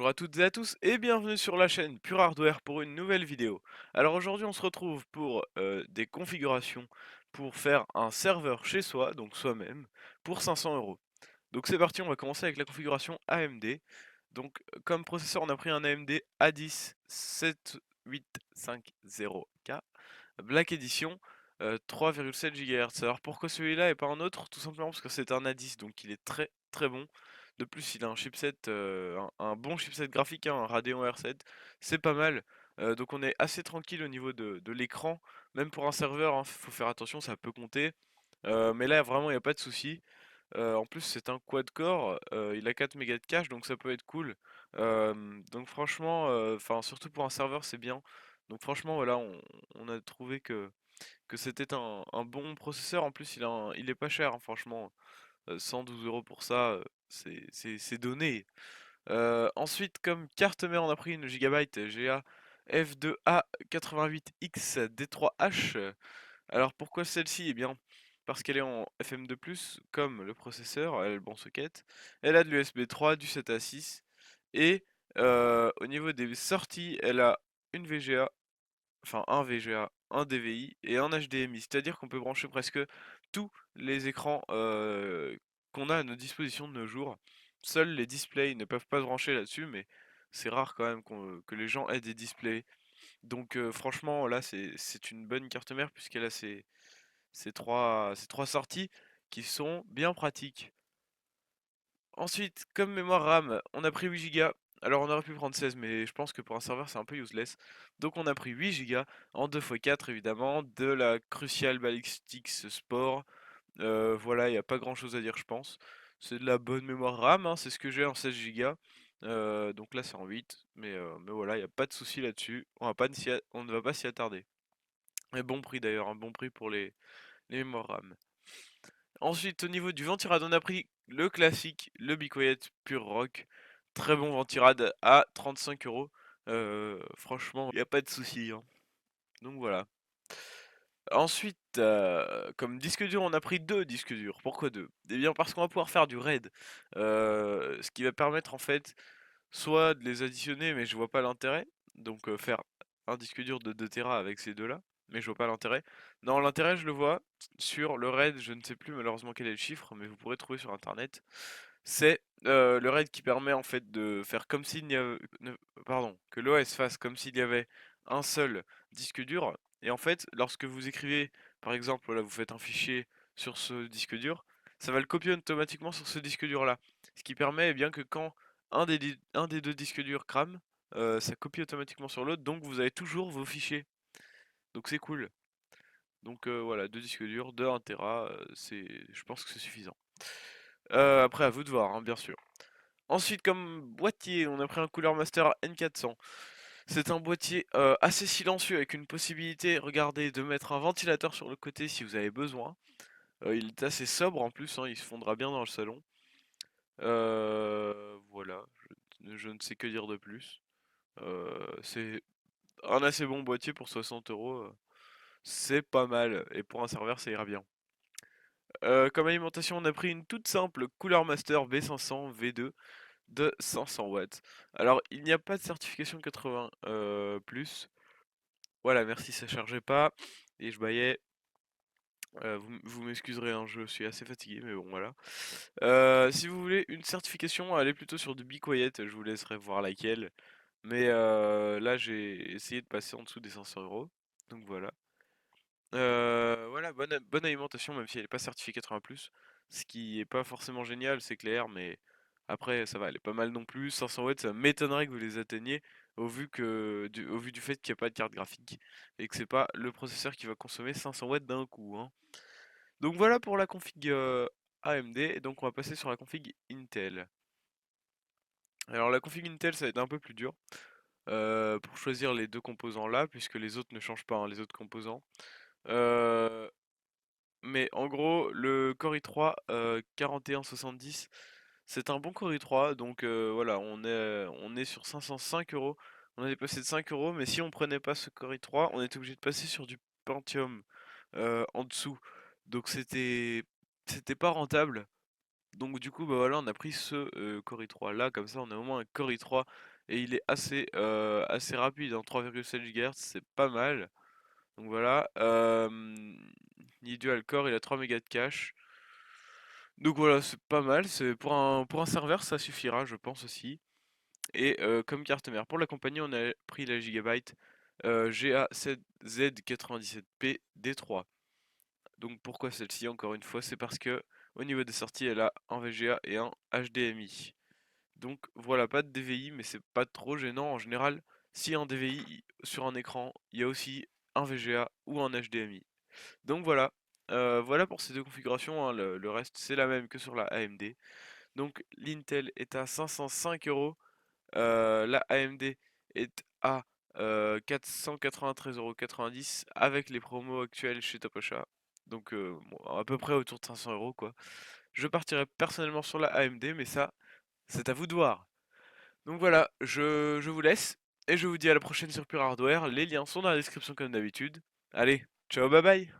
Bonjour à toutes et à tous et bienvenue sur la chaîne Pure Hardware pour une nouvelle vidéo. Alors aujourd'hui on se retrouve pour des configurations pour faire un serveur chez soi, donc soi-même, pour 500 euros. Donc c'est parti, on va commencer avec la configuration AMD. Donc comme processeur on a pris un AMD A10 7850K Black Edition 3,7 GHz. Alors pourquoi celui-là et pas un autre? Tout simplement parce que c'est un A10 donc il est très très bon. De plus, il a un chipset, un bon chipset graphique, hein, un Radeon R7, c'est pas mal. Donc on est assez tranquille au niveau de l'écran, même pour un serveur, hein, faut faire attention, ça peut compter. Mais là vraiment il n'y a pas de souci. En plus c'est un quad-core, il a 4 mégas de cache donc ça peut être cool. Donc franchement, enfin surtout pour un serveur c'est bien. Donc franchement voilà, on a trouvé que c'était un bon processeur. En plus il est pas cher, hein, franchement. 112 euros pour ça, c'est donné. Ensuite, comme carte mère, on a pris une Gigabyte GA F2A 88X D3H. Alors pourquoi celle-ci? Eh bien, parce qu'elle est en FM2+, comme le processeur, elle a le bon socket. Elle a de l'USB 3, du 7 à 6. Et au niveau des sorties, elle a une VGA, enfin un VGA, un DVI et un HDMI. C'est-à-dire qu'on peut brancher presque tous les écrans qu'on a à notre disposition de nos jours. Seuls les displays ne peuvent pas se brancher là-dessus, mais c'est rare quand même que les gens aient des displays. Donc franchement, là, c'est une bonne carte mère puisqu'elle a ces trois sorties qui sont bien pratiques. Ensuite, comme mémoire RAM, on a pris 8 Go. Alors on aurait pu prendre 16, mais je pense que pour un serveur c'est un peu useless. Donc on a pris 8 Go en 2x4 évidemment, de la Crucial Ballistix Sport. Voilà, il n'y a pas grand chose à dire je pense. C'est de la bonne mémoire RAM, hein, c'est ce que j'ai en 16 Go. Donc là c'est en 8, mais voilà, il n'y a pas de souci là-dessus. On ne va pas s'y attarder. Et bon prix d'ailleurs, un bon prix pour les mémoires RAM. Ensuite, au niveau du ventirad, on a pris le classique, le Be Quiet Pure Rock. Très bon ventirad à 35 euros. Franchement, il n'y a pas de souci, hein. Donc voilà. Ensuite, comme disque dur, on a pris deux disques durs. Pourquoi deux? Eh bien, parce qu'on va pouvoir faire du RAID. Ce qui va permettre en fait soit de les additionner, mais je vois pas l'intérêt. Donc faire un disque dur de 2 Tera avec ces deux-là, mais je vois pas l'intérêt. Non, l'intérêt, je le vois sur le RAID, je ne sais plus malheureusement quel est le chiffre, mais vous pourrez trouver sur internet. C'est le RAID qui permet en fait de faire comme s'il y avait, pardon, que l'OS fasse comme s'il y avait un seul disque dur. Et en fait, lorsque vous écrivez, par exemple, là, vous faites un fichier sur ce disque dur, ça va le copier automatiquement sur ce disque dur-là. Ce qui permet eh bien que quand un des deux disques durs crame, ça copie automatiquement sur l'autre, donc vous avez toujours vos fichiers. Donc c'est cool. Donc voilà, deux disques durs de 1 Tera, je pense que c'est suffisant. Après, à vous de voir, hein, bien sûr. Ensuite, comme boîtier, on a pris un Cooler Master N400. C'est un boîtier assez silencieux avec une possibilité, regardez, de mettre un ventilateur sur le côté si vous avez besoin. Il est assez sobre en plus, hein, il se fondra bien dans le salon. Voilà, je ne sais que dire de plus. C'est un assez bon boîtier pour 60 euros. C'est pas mal, et pour un serveur, ça ira bien. Comme alimentation, on a pris une toute simple Cooler Master B500 V2 de 500 watts. Alors, il n'y a pas de certification 80 plus. Voilà, merci, ça chargeait pas. Et je baillais. Vous m'excuserez, hein, je suis assez fatigué, mais bon, voilà. Si vous voulez une certification, allez plutôt sur du Be Quiet, je vous laisserai voir laquelle. Mais là, j'ai essayé de passer en dessous des 500 euros. Donc voilà. Voilà, bonne alimentation, même si elle n'est pas certifiée 80+. Ce qui est pas forcément génial, c'est clair, mais après, ça va, elle est pas mal non plus. 500 watts, ça m'étonnerait que vous les atteigniez au vu du fait qu'il n'y a pas de carte graphique et que c'est pas le processeur qui va consommer 500 watts d'un coup, hein. Donc voilà pour la config AMD, et donc on va passer sur la config Intel. Alors la config Intel, ça va être un peu plus dur pour choisir les deux composants là, puisque les autres ne changent pas, hein, les autres composants. Euh, Mais en gros, le Core i3 4170, c'est un bon Core i3, donc voilà, on est sur 505 euros. On a dépassé de 5 euros, mais si on prenait pas ce Core i3, on était obligé de passer sur du Pentium en dessous. Donc c'était pas rentable. Donc du coup, bah voilà, on a pris ce Core i3 là, comme ça on a au moins un Core i3 et il est assez rapide, hein, 3,7 GHz, c'est pas mal. Donc voilà, ni dual core, il a 3 mégas de cache. Donc voilà, c'est pas mal, c'est pour un serveur, ça suffira, je pense aussi. Et comme carte mère pour la compagnie, on a pris la Gigabyte GA7Z97P D3. Donc pourquoi celle-ci? Encore une fois, c'est parce que au niveau des sorties, elle a un VGA et un HDMI. Donc voilà, pas de DVI, mais c'est pas trop gênant. En général, s'il y a un DVI sur un écran, il y a aussi un VGA ou un HDMI. Donc voilà, voilà pour ces deux configurations, hein. Le reste, c'est la même que sur la AMD. Donc l'Intel est à 505 euros, la AMD est à 493,90 € avec les promos actuels chez Topocha. Donc bon, à peu près autour de 500 euros quoi. Je partirais personnellement sur la AMD, mais ça, c'est à vous de voir. Donc voilà, je vous laisse et je vous dis à la prochaine sur Pure Hardware. Les liens sont dans la description comme d'habitude. Allez, ciao, bye bye!